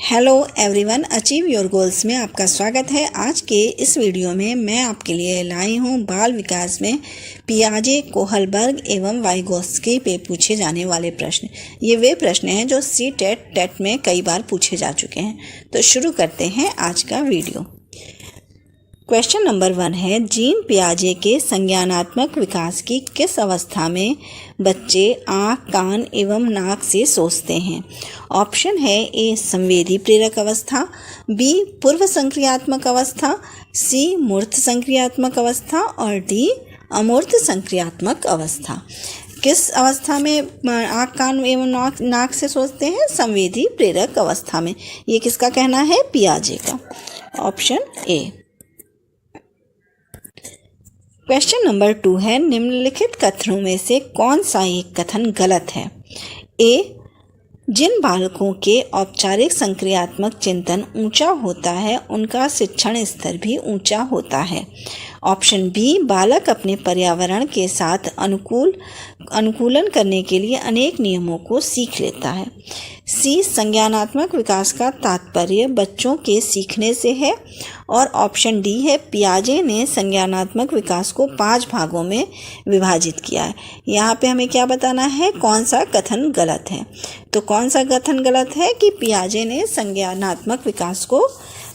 Hello everyone, achieve your goals में आपका स्वागत है। आज के इस वीडियो में मैं आपके लिए लाई हूँ बाल विकास में पियाजे, कोहलबर्ग एवं वाइगोत्स्की पे पूछे जाने वाले प्रश्न। ये वे प्रश्न हैं जो टेट में कई बार पूछे जा चुके हैं। तो शुरू करते हैं आज का वीडियो। क्वेश्चन नंबर 1 है, जीन पियाजे के संज्ञानात्मक विकास की किस अवस्था में बच्चे आँख, कान एवं नाक से सोचते हैं? ऑप्शन है ए संवेदी प्रेरक अवस्था, बी पूर्व संक्रियात्मक अवस्था, सी मूर्त संक्रियात्मक अवस्था और डी अमूर्त संक्रियात्मक अवस्था। किस अवस्था में आँख, कान एवं नाक से सोचते हैं? संवेदी प्रेरक अवस्था में। ये किसका कहना है? पियाजे का। Option A. क्वेश्चन नंबर 2 है, निम्नलिखित कथनों में से कौन सा एक कथन गलत है? ए, जिन बालकों के औपचारिक संक्रियात्मक चिंतन ऊंचा होता है उनका शिक्षण स्तर भी ऊंचा होता है। ऑप्शन बी, बालक अपने पर्यावरण के साथ अनुकूलन करने के लिए अनेक नियमों को सीख लेता है। सी, संज्ञानात्मक विकास का तात्पर्य बच्चों के सीखने से है। और ऑप्शन डी है, पियाजे ने संज्ञानात्मक विकास को 5 भागों में विभाजित किया है। यहाँ पे हमें क्या बताना है? कौन सा कथन गलत है? तो कौन सा कथन गलत है कि पियाजे ने संज्ञानात्मक विकास को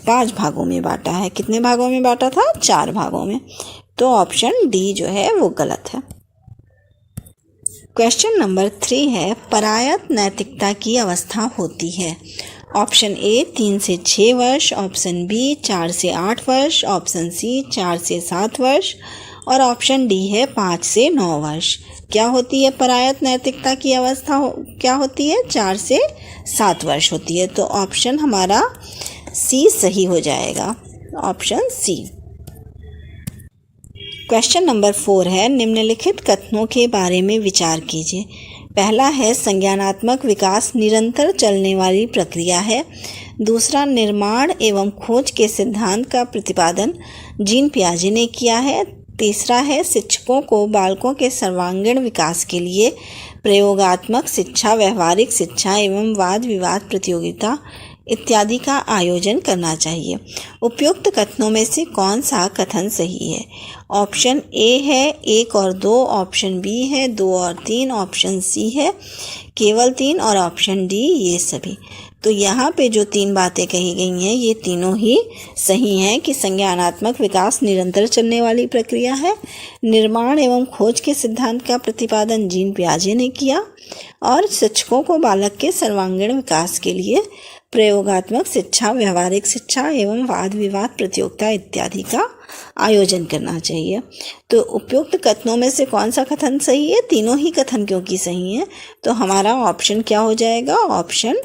5 भागों में बांटा है। कितने भागों में बांटा था? 4 भागों में। तो ऑप्शन डी जो है वो गलत है। क्वेश्चन नंबर 3 है, परायत नैतिकता की अवस्था होती है। ऑप्शन ए 3 से 6 वर्ष, ऑप्शन बी 4 से 8 वर्ष, ऑप्शन सी 4 से 7 वर्ष और ऑप्शन डी है 5 से 9 वर्ष। क्या होती है परायत नैतिकता की अवस्था? क्या होती है? 4 से 7 वर्ष होती है। तो ऑप्शन हमारा सी सही हो जाएगा। Option C. क्वेश्चन नंबर 4 है, निम्नलिखित कथनों के बारे में विचार कीजिए। पहला है, संज्ञानात्मक विकास निरंतर चलने वाली प्रक्रिया है। दूसरा, निर्माण एवं खोज के सिद्धांत का प्रतिपादन जीन पियाजे ने किया है। तीसरा है, शिक्षकों को बालकों के सर्वांगीण विकास के लिए प्रयोगात्मक शिक्षा, व्यवहारिक शिक्षा एवं वाद विवाद प्रतियोगिता इत्यादि का आयोजन करना चाहिए। उपयुक्त कथनों में से कौन सा कथन सही है? ऑप्शन ए है 1 और 2, ऑप्शन बी है 2 और 3, ऑप्शन सी है केवल 3 और ऑप्शन डी ये सभी। तो यहाँ पे जो 3 बातें कही गई हैं ये तीनों ही सही हैं कि संज्ञानात्मक विकास निरंतर चलने वाली प्रक्रिया है। निर्माण एवं खोज के सिद्धांत का प्रतिपादन जीन पियाजे ने किया और शिक्षकों को बालक के सर्वांगीण विकास के लिए प्रयोगात्मक शिक्षा, व्यवहारिक शिक्षा एवं वाद विवाद प्रतियोगिता इत्यादि का आयोजन करना चाहिए। तो उपयुक्त कथनों में से कौन सा कथन सही है? तीनों ही कथन क्योंकि सही है तो हमारा ऑप्शन क्या हो जाएगा? ऑप्शन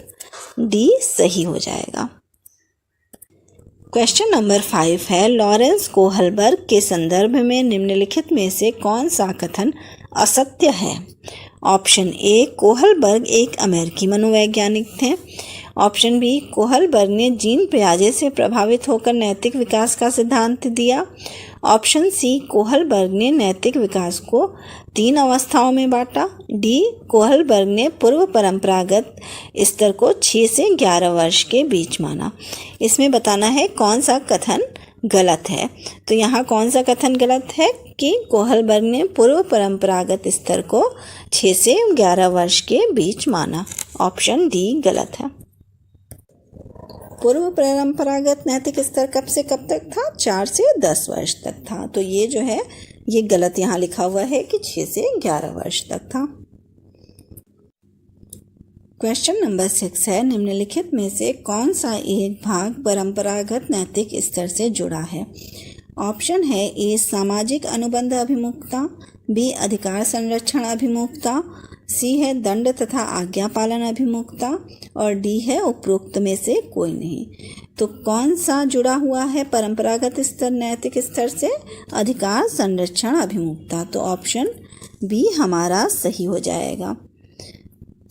डी सही हो जाएगा। क्वेश्चन नंबर 5 है, लॉरेंस कोहलबर्ग के संदर्भ में निम्नलिखित में से कौन सा कथन असत्य है? ऑप्शन ए, कोहलबर्ग एक अमेरिकी मनोवैज्ञानिक थे। ऑप्शन बी, कोहलबर्ग ने जीन पियाजे से प्रभावित होकर नैतिक विकास का सिद्धांत दिया। ऑप्शन सी, कोहलबर्ग ने नैतिक विकास को 3 अवस्थाओं में बांटा। डी, कोहलबर्ग ने पूर्व परंपरागत स्तर को 6 से 11 वर्ष के बीच माना। इसमें बताना है कौन सा कथन गलत है। तो यहाँ कौन सा कथन गलत है कि कोहलबर्ग ने पूर्व परंपरागत स्तर को 6 से 11 वर्ष के बीच माना। ऑप्शन डी गलत है। पूर्व परंपरागत नैतिक स्तर कब से कब तक था? 4 से 10 वर्ष तक था। तो ये जो है ये गलत यहाँ लिखा हुआ है कि 6 से 11 वर्ष तक था। क्वेश्चन नंबर 6 है, निम्नलिखित में से कौन सा एक भाग परंपरागत नैतिक स्तर से जुड़ा है? ऑप्शन है ए, सामाजिक अनुबंध अभिमुखता, बी, अधिकार संरक्षण अभिमुखता, सी है दंड तथा आज्ञा पालन अभिमुखता और डी है उपरोक्त में से कोई नहीं। तो कौन सा जुड़ा हुआ है परंपरागत स्तर नैतिक स्तर से? अधिकार संरक्षण अभिमुखता। तो ऑप्शन बी हमारा सही हो जाएगा।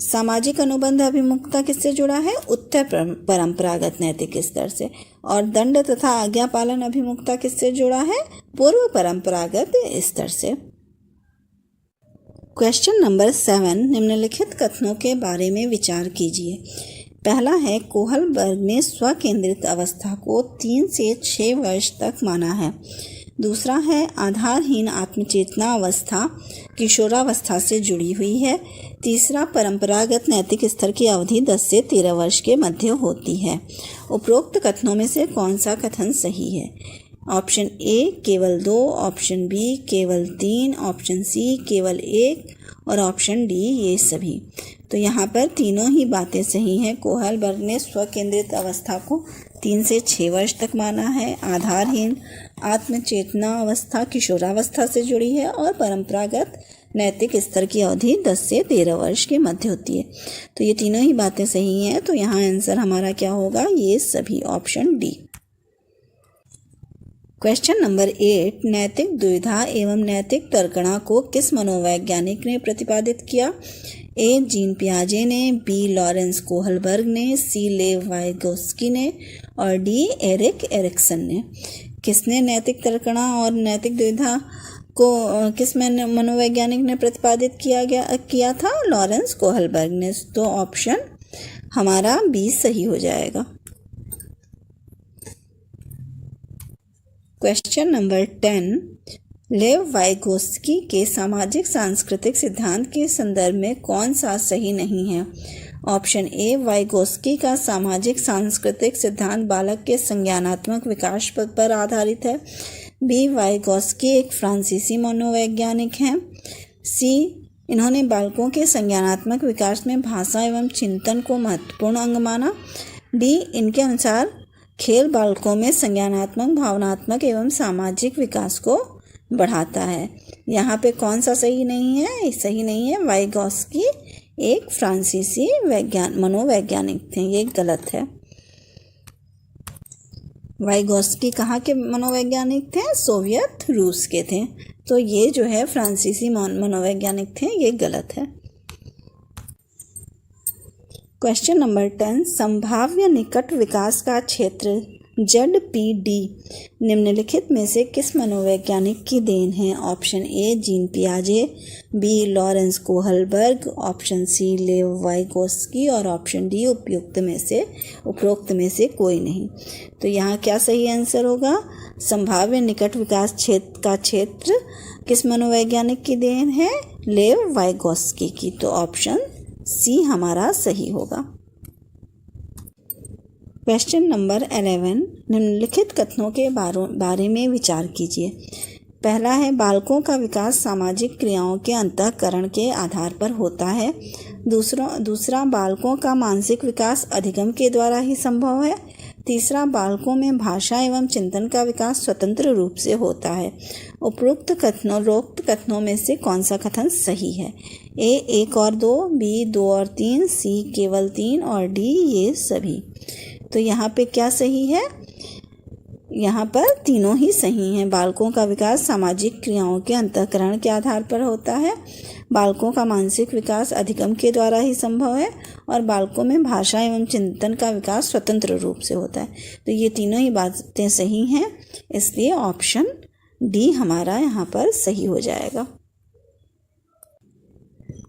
सामाजिक अनुबंध अभिमुखता किससे जुड़ा है? उत्तर परंपरागत नैतिक स्तर से। और दंड तथा आज्ञा पालन अभिमुखता किससे जुड़ा है? पूर्व परंपरागत स्तर से। क्वेश्चन नंबर 7, निम्नलिखित कथनों के बारे में विचार कीजिए। पहला है कोहलबर्ग ने स्वकेंद्रित अवस्था को 3 से 6 वर्ष तक माना है। दूसरा है आधारहीन आत्मचेतना अवस्था किशोरावस्था से जुड़ी हुई है। तीसरा परंपरागत नैतिक स्तर की अवधि 10 से 13 वर्ष के मध्य होती है। उपरोक्त कथनों में से कौन सा कथन सही है? ऑप्शन ए केवल 2, ऑप्शन बी केवल 3, ऑप्शन सी केवल 1 और ऑप्शन डी ये सभी। तो यहाँ पर तीनों ही बातें सही हैं। कोहलबर्ग ने स्वकेंद्रित अवस्था को 3 से 6 वर्ष तक माना है। आधारहीन आत्मचेतना अवस्था किशोरावस्था से जुड़ी है और परंपरागत नैतिक स्तर की अवधि 10 से 13 वर्ष के मध्य होती है। तो ये तीनों ही बातें सही हैं। तो यहाँ आंसर हमारा क्या होगा? ये सभी, ऑप्शन डी। क्वेश्चन नंबर 8, नैतिक दुविधा एवं नैतिक तर्कणा को किस मनोवैज्ञानिक ने प्रतिपादित किया? ए जीन पियाजे ने, बी लॉरेंस कोहलबर्ग ने, सी लेव वाइगोस्की ने और डी एरिक एरिक्सन ने। किसने नैतिक तर्कणा और नैतिक दुविधा को किस मनोवैज्ञानिक ने प्रतिपादित किया था? लॉरेंस कोहलबर्ग ने। तो ऑप्शन हमारा बी सही हो जाएगा। क्वेश्चन नंबर 10, लेव वाइगोस्की के सामाजिक सांस्कृतिक सिद्धांत के संदर्भ में कौन सा सही नहीं है? ऑप्शन ए वाइगोस्की का सामाजिक सांस्कृतिक सिद्धांत बालक के संज्ञानात्मक विकास पर आधारित है। बी वाइगोस्की एक फ्रांसीसी मनोवैज्ञानिक हैं। सी इन्होंने बालकों के संज्ञानात्मक विकास में भाषा एवं चिंतन को महत्वपूर्ण अंग माना। डी इनके अनुसार खेल बालकों में संज्ञानात्मक, भावनात्मक एवं सामाजिक विकास को बढ़ाता है। यहाँ पे कौन सा सही नहीं है? सही नहीं है। वाइगोस्की एक फ्रांसीसी मनोवैज्ञानिक थे, ये गलत है। वाइगोस्की कहाँ के मनोवैज्ञानिक थे? सोवियत रूस के थे। तो ये जो है फ्रांसीसी मनोवैज्ञानिक थे, ये गलत है। क्वेश्चन नंबर 10, संभाव्य निकट विकास का क्षेत्र ZPD निम्नलिखित में से किस मनोवैज्ञानिक की देन है? ऑप्शन ए जीन पियाजे, B Lawrence Kohlberg, option C Lev Vygotsky और ऑप्शन डी उपरोक्त में से कोई नहीं। तो यहाँ क्या सही आंसर होगा? संभाव्य निकट विकास क्षेत्र किस मनोवैज्ञानिक की देन है? लेव वाइगोस्की की। तो ऑप्शन सी हमारा सही होगा। क्वेश्चन नंबर 11, निम्नलिखित कथनों के बारे में विचार कीजिए। पहला है बालकों का विकास सामाजिक क्रियाओं के अंतःकरण के आधार पर होता है। दूसरा बालकों का मानसिक विकास अधिगम के द्वारा ही संभव है। तीसरा बालकों में भाषा एवं चिंतन का विकास स्वतंत्र रूप से होता है। उपरोक्त कथनों में से कौन सा कथन सही है? ए 1 और 2, बी 2 और 3, सी केवल 3 और डी ये सभी। तो यहाँ पे क्या सही है? यहाँ पर तीनों ही सही हैं। बालकों का विकास सामाजिक क्रियाओं के अंतःकरण के आधार पर होता है। बालकों का मानसिक विकास अधिगम के द्वारा ही संभव है और बालकों में भाषा एवं चिंतन का विकास स्वतंत्र रूप से होता है। तो ये तीनों ही बातें सही हैं, इसलिए ऑप्शन डी हमारा यहाँ पर सही हो जाएगा।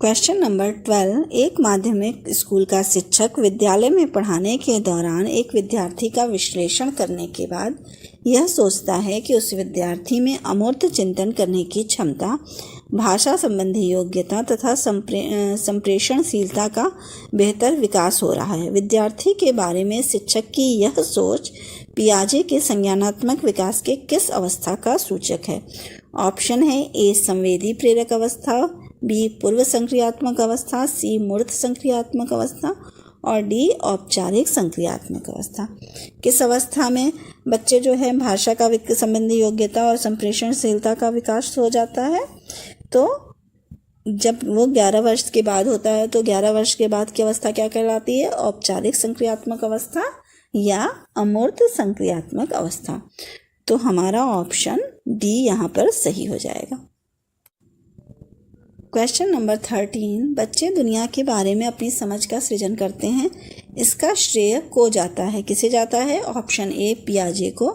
क्वेश्चन नंबर 12, एक माध्यमिक स्कूल का शिक्षक विद्यालय में पढ़ाने के दौरान एक विद्यार्थी का विश्लेषण करने के बाद यह सोचता है कि उस विद्यार्थी में अमूर्त चिंतन करने की क्षमता, भाषा संबंधी योग्यता तथा संप्रेषणशीलता का बेहतर विकास हो रहा है। विद्यार्थी के बारे में शिक्षक की यह सोच पियाजे के संज्ञानात्मक विकास के किस अवस्था का सूचक है? ऑप्शन है ए संवेदी प्रेरक अवस्था, बी पूर्व संक्रियात्मक अवस्था, सी मूर्त संक्रियात्मक अवस्था और डी औपचारिक संक्रियात्मक अवस्था। किस अवस्था में बच्चे जो है भाषा का संबंधी योग्यता और संप्रेषणशीलता का विकास हो जाता है? तो जब वो 11 वर्ष के बाद होता है, तो 11 वर्ष के बाद की अवस्था क्या कहलाती है? औपचारिक संक्रियात्मक अवस्था या अमूर्त संक्रियात्मक अवस्था। तो हमारा ऑप्शन डी यहाँ पर सही हो जाएगा। क्वेश्चन नंबर 13, बच्चे दुनिया के बारे में अपनी समझ का सृजन करते हैं, इसका श्रेय को जाता है, किसे जाता है? ऑप्शन ए पियाजे को,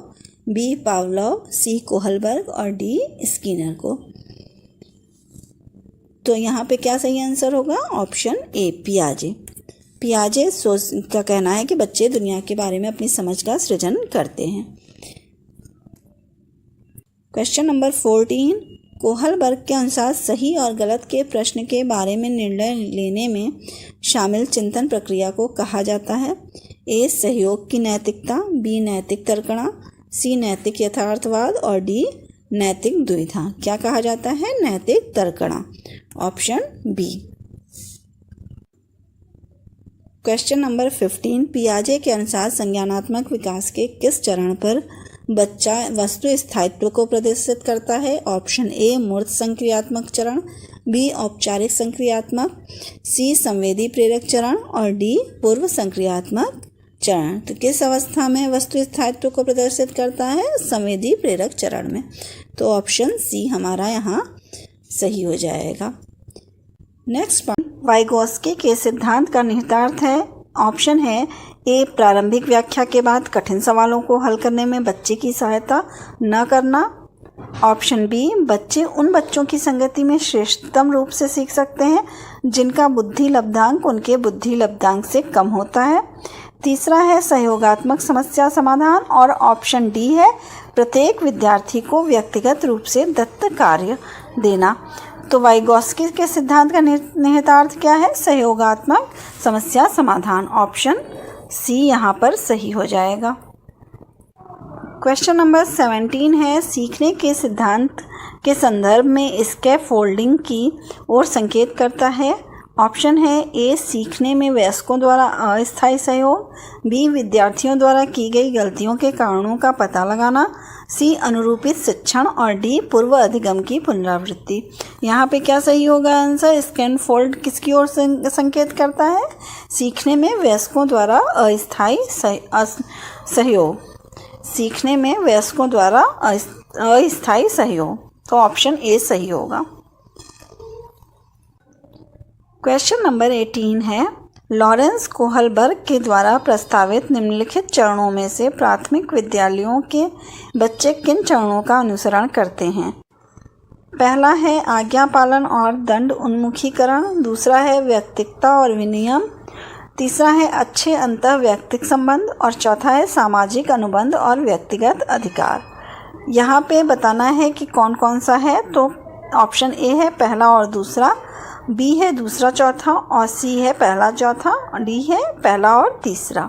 बी पावलोव, सी कोहलबर्ग और डी स्किनर को। तो यहाँ पे क्या सही आंसर होगा? Option A पियाजे। पियाजे का कहना है कि बच्चे दुनिया के बारे में अपनी समझ का सृजन करते हैं। क्वेश्चन नंबर 14, कोहलबर्ग के अनुसार सही और गलत के प्रश्न के बारे में निर्णय लेने में शामिल चिंतन प्रक्रिया को कहा जाता है। ए, सहयोग की नैतिकता, बी, नैतिक तर्कणा, सी, नैतिक यथार्थवाद और डी, नैतिक द्विधा। क्या कहा जाता है? नैतिक तर्कणा, ऑप्शन बी। क्वेश्चन नंबर 15, पियाजे के अनुसार संज्ञानात्मक विकास के किस चरण पर बच्चा वस्तु स्थायित्व को प्रदर्शित करता है? ऑप्शन ए, मूर्त संक्रियात्मक चरण, बी, औपचारिक संक्रियात्मक, सी, संवेदी प्रेरक चरण और डी, पूर्व संक्रियात्मक चरण। तो किस अवस्था में वस्तु स्थायित्व को प्रदर्शित करता है? संवेदी प्रेरक चरण में। तो ऑप्शन सी हमारा यहाँ सही हो जाएगा। नेक्स्ट पॉइंट, वाइगोत्स्की के सिद्धांत का निहितार्थ है। ऑप्शन है ए, प्रारंभिक व्याख्या के बाद कठिन सवालों को हल करने में बच्चे की सहायता न करना। ऑप्शन बी, बच्चे उन बच्चों की संगति में श्रेष्ठतम रूप से सीख सकते हैं जिनका बुद्धि लब्धांक उनके बुद्धि लब्धांक से कम होता है। तीसरा है सहयोगात्मक समस्या समाधान और ऑप्शन डी है प्रत्येक विद्यार्थी को व्यक्तिगत रूप से दत्त कार्य देना। तो वाइगोत्स्की के सिद्धांत का निहितार्थ क्या है? सहयोगात्मक समस्या समाधान, ऑप्शन सी यहाँ पर सही हो जाएगा। क्वेश्चन नंबर 17 है, सीखने के सिद्धांत के संदर्भ में स्कैफोल्डिंग की ओर संकेत करता है। ऑप्शन है ए, सीखने में वयस्कों द्वारा अस्थायी सहयोग, बी, विद्यार्थियों द्वारा की गई गलतियों के कारणों का पता लगाना, सी, अनुरूपित शिक्षण और डी, पूर्व अधिगम की पुनरावृत्ति। यहाँ पे क्या सही होगा आंसर? स्कैफोल्ड किसकी ओर संकेत करता है? सीखने में वयस्कों द्वारा अस्थायी सहयोग, सीखने में वयस्कों द्वारा अस्थायी सहयोग। तो ऑप्शन ए सही होगा। क्वेश्चन नंबर 18 है, लॉरेंस कोहलबर्ग के द्वारा प्रस्तावित निम्नलिखित चरणों में से प्राथमिक विद्यालयों के बच्चे किन चरणों का अनुसरण करते हैं? पहला है आज्ञा पालन और दंड उन्मुखीकरण, दूसरा है व्यक्तिकता और विनियम, तीसरा है अच्छे अंतः व्यक्तिक संबंध और चौथा है सामाजिक अनुबंध और व्यक्तिगत अधिकार। यहाँ पे बताना है कि कौन कौन सा है। तो ऑप्शन ए है पहला और दूसरा, बी है दूसरा चौथा और सी है पहला चौथा, डी है पहला और तीसरा।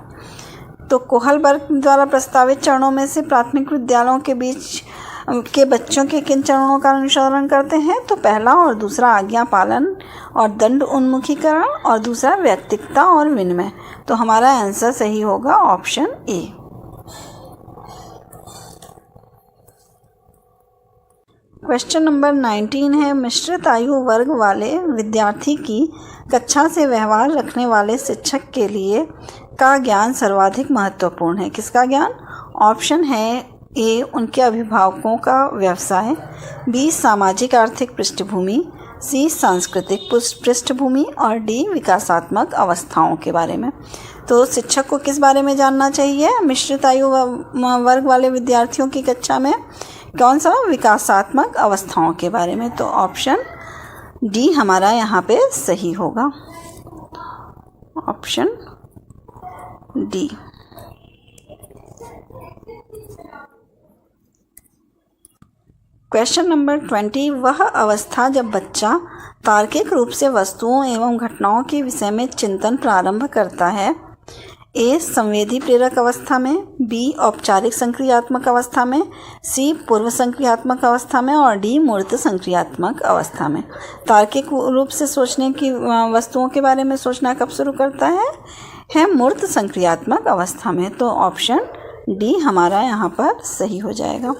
तो कोहलबर्ग द्वारा प्रस्तावित चरणों में से प्राथमिक विद्यालयों के बीच के बच्चों के किन चरणों का अनुसरण करते हैं? तो पहला और दूसरा आज्ञा पालन और दंड उन्मुखीकरण और दूसरा व्यक्तिकता और विनिमय। तो हमारा आंसर सही होगा ऑप्शन ए। क्वेश्चन नंबर 19 है, मिश्रित आयु वर्ग वाले विद्यार्थी की कक्षा से व्यवहार रखने वाले शिक्षक के लिए का ज्ञान सर्वाधिक महत्वपूर्ण है। किसका ज्ञान? ऑप्शन है ए, उनके अभिभावकों का व्यवसाय, बी, सामाजिक आर्थिक पृष्ठभूमि, सी, सांस्कृतिक पृष्ठभूमि और डी, विकासात्मक अवस्थाओं के बारे में। तो शिक्षक को किस बारे में जानना चाहिए? मिश्रित आयु वर्ग वाले विद्यार्थियों की कक्षा में कौन सा? विकासात्मक अवस्थाओं के बारे में। तो ऑप्शन डी हमारा यहाँ पे सही होगा, ऑप्शन डी। क्वेश्चन नंबर 20, वह अवस्था जब बच्चा तार्किक रूप से वस्तुओं एवं घटनाओं के विषय में चिंतन प्रारंभ करता है। ए, संवेदी प्रेरक अवस्था में, बी, औपचारिक संक्रियात्मक अवस्था में, सी, पूर्व संक्रियात्मक अवस्था में और डी, मूर्त संक्रियात्मक अवस्था में। तार्किक रूप से सोचने की वस्तुओं के बारे में सोचना कब शुरू करता है मूर्त संक्रियात्मक अवस्था में। तो ऑप्शन डी हमारा यहाँ पर सही हो जाएगा।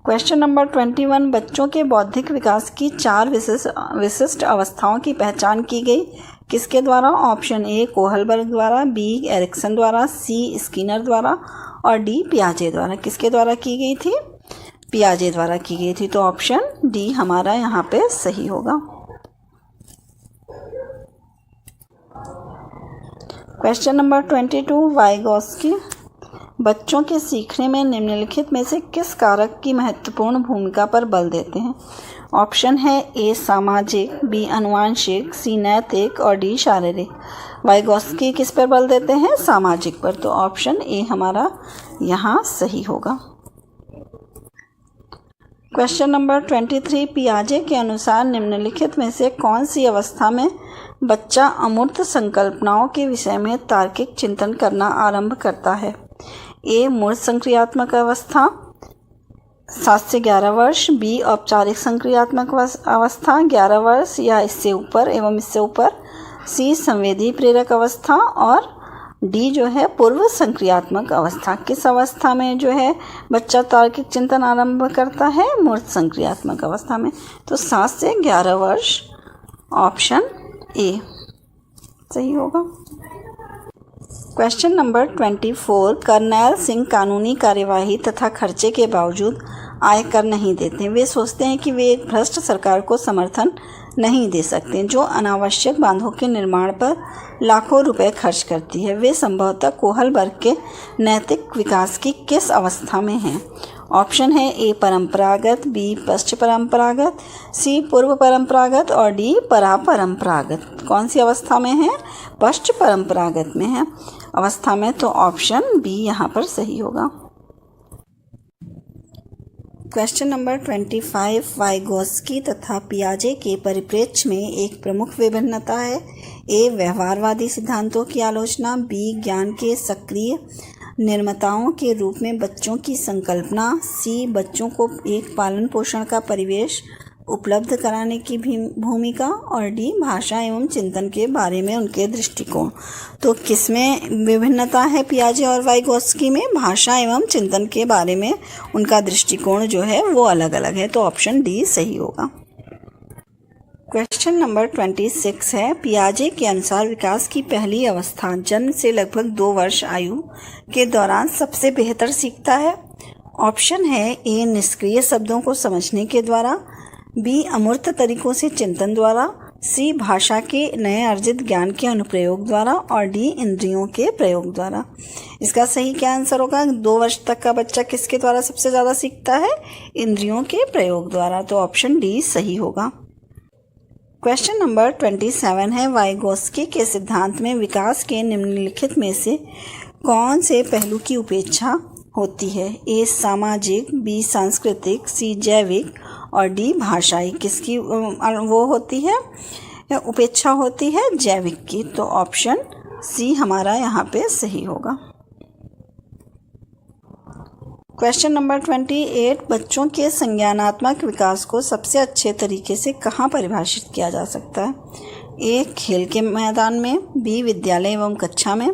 क्वेश्चन नंबर 21, बच्चों के बौद्धिक विकास की 4 विशिष्ट अवस्थाओं की पहचान की गई किसके द्वारा? ऑप्शन ए, कोहलबर्ग द्वारा, बी, एरिक्सन द्वारा, सी, स्किनर द्वारा और डी, पियाजे द्वारा। किसके द्वारा की गई थी? पियाजे द्वारा की गई थी। तो ऑप्शन डी हमारा यहाँ पे सही होगा। क्वेश्चन नंबर 22, वाइगोत्स्की बच्चों के सीखने में निम्नलिखित में से किस कारक की महत्वपूर्ण भूमिका पर बल देते हैं? ऑप्शन है ए सामाजिक, बी आनुवंशिक, सी नैतिक और डी शारीरिक। वाइगोस्की किस पर बल देते हैं? सामाजिक पर। तो ऑप्शन ए हमारा यहाँ सही होगा। क्वेश्चन नंबर 23, पियाजे के अनुसार निम्नलिखित में से कौन सी अवस्था में बच्चा अमूर्त संकल्पनाओं के विषय में तार्किक चिंतन करना आरंभ करता है? ए मूर्त संक्रियात्मक अवस्था 7 से 11 वर्ष, बी औपचारिक संक्रियात्मक अवस्था 11 वर्ष या इससे ऊपर एवं इससे ऊपर, सी संवेदी प्रेरक अवस्था और डी जो है पूर्व संक्रियात्मक अवस्था। किस अवस्था में जो है बच्चा तार्किक चिंतन आरंभ करता है? मूर्त संक्रियात्मक अवस्था में। तो 7 से 11 वर्ष, ऑप्शन ए सही होगा। क्वेश्चन नंबर 24, करनैल सिंह कानूनी कार्यवाही तथा खर्चे के बावजूद आयकर नहीं देते। वे सोचते हैं कि वे एक भ्रष्ट सरकार को समर्थन नहीं दे सकते जो अनावश्यक बांधों के निर्माण पर लाखों रुपए खर्च करती है। वे संभवतः कोहल वर्ग के नैतिक विकास की किस अवस्था में हैं? ऑप्शन है ए परंपरागत, बी पश्च परंपरागत, सी पूर्व परंपरागत और डी परापरंपरागत। कौन सी अवस्था में है? पश्च परंपरागत में है अवस्था में। तो ऑप्शन बी यहाँ पर सही होगा। क्वेश्चन नंबर 25, वाइगोस्की तथा पियाजे के परिप्रेक्ष्य में एक प्रमुख विभिन्नता है। ए व्यवहारवादी सिद्धांतों की आलोचना, बी ज्ञान के सक्रिय निर्माताओं के रूप में बच्चों की संकल्पना, सी बच्चों को एक पालन पोषण का परिवेश उपलब्ध कराने की भूमिका और डी भाषा एवं चिंतन के बारे में उनके दृष्टिकोण। तो किसमें विभिन्नता है पियाजे और वाइगोस्की में? भाषा एवं चिंतन के बारे में उनका दृष्टिकोण जो है वो अलग अलग है। तो ऑप्शन डी सही होगा। क्वेश्चन नंबर 26 है, पियाजे के अनुसार विकास की पहली अवस्था जन्म से लगभग 2 वर्ष आयु के दौरान सबसे बेहतर सीखता है। ऑप्शन है ए निष्क्रिय शब्दों को समझने के द्वारा, बी अमूर्त तरीकों से चिंतन द्वारा, सी भाषा के नए अर्जित ज्ञान के अनुप्रयोग द्वारा और डी इंद्रियों के प्रयोग द्वारा। इसका सही क्या आंसर होगा? 2 वर्ष तक का बच्चा किसके द्वारा सबसे ज़्यादा सीखता है? इंद्रियों के प्रयोग द्वारा। तो ऑप्शन डी सही होगा। क्वेश्चन नंबर 27 है, वाइगोस्की के सिद्धांत में विकास के निम्नलिखित में से कौन से पहलू की उपेक्षा होती है? ए सामाजिक, बी सांस्कृतिक, सी जैविक और डी भाषाई। किसकी वो होती है? उपेक्षा होती है जैविक की। तो ऑप्शन सी हमारा यहाँ पे सही होगा। क्वेश्चन नंबर 28, बच्चों के संज्ञानात्मक विकास को सबसे अच्छे तरीके से कहाँ परिभाषित किया जा सकता है? ए खेल के मैदान में, बी विद्यालय एवं कक्षा में,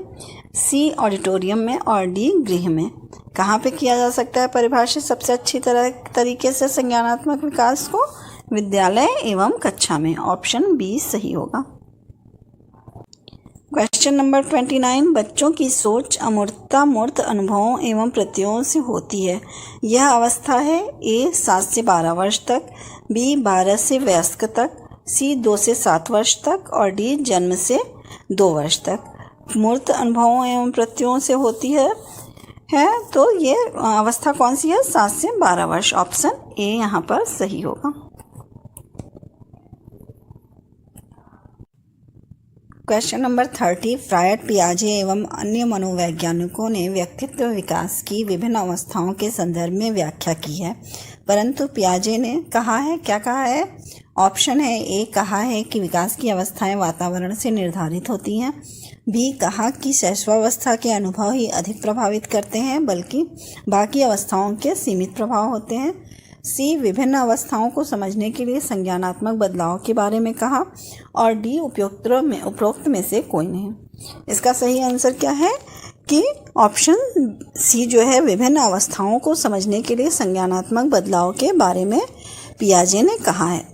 सी ऑडिटोरियम में और डी गृह में। कहाँ पे किया जा सकता है परिभाषित सबसे अच्छी तरीके से संज्ञानात्मक विकास को? विद्यालय एवं कक्षा में। ऑप्शन बी सही होगा। क्वेश्चन नंबर 29, बच्चों की सोच अमूर्तता मूर्त अनुभवों एवं प्रत्ययों से होती है। यह अवस्था है ए 7 से 12 वर्ष तक, बी 12 से वयस्क तक, सी 2 से 7 वर्ष तक और डी जन्म से 2 वर्ष तक। मूर्त अनुभवों एवं प्रत्ययों से होती है तो ये अवस्था कौन सी है? 7 से 12 वर्ष। ऑप्शन ए यहाँ पर सही होगा। क्वेश्चन नंबर 30, फ्रायड, पियाजे एवं अन्य मनोवैज्ञानिकों ने व्यक्तित्व विकास की विभिन्न अवस्थाओं के संदर्भ में व्याख्या की है, परंतु पियाजे ने कहा है, क्या कहा है? ऑप्शन है ए कहा है कि विकास की अवस्थाएं वातावरण से निर्धारित होती हैं, बी कहा कि शैशवावस्था के अनुभव ही अधिक प्रभावित करते हैं बल्कि बाकी अवस्थाओं के सीमित प्रभाव होते हैं, सी विभिन्न अवस्थाओं को समझने के लिए संज्ञानात्मक बदलाव के बारे में कहा और डी उपरोक्त में से कोई नहीं। इसका सही आंसर क्या है कि ऑप्शन सी जो है विभिन्न अवस्थाओं को समझने के लिए संज्ञानात्मक बदलाव के बारे में पियाजे ने कहा है।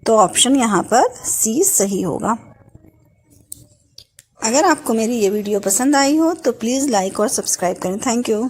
तो ऑप्शन यहाँ पर सी सही होगा। अगर आपको मेरी ये वीडियो पसंद आई हो तो प्लीज़ लाइक और सब्सक्राइब करें। Thank you.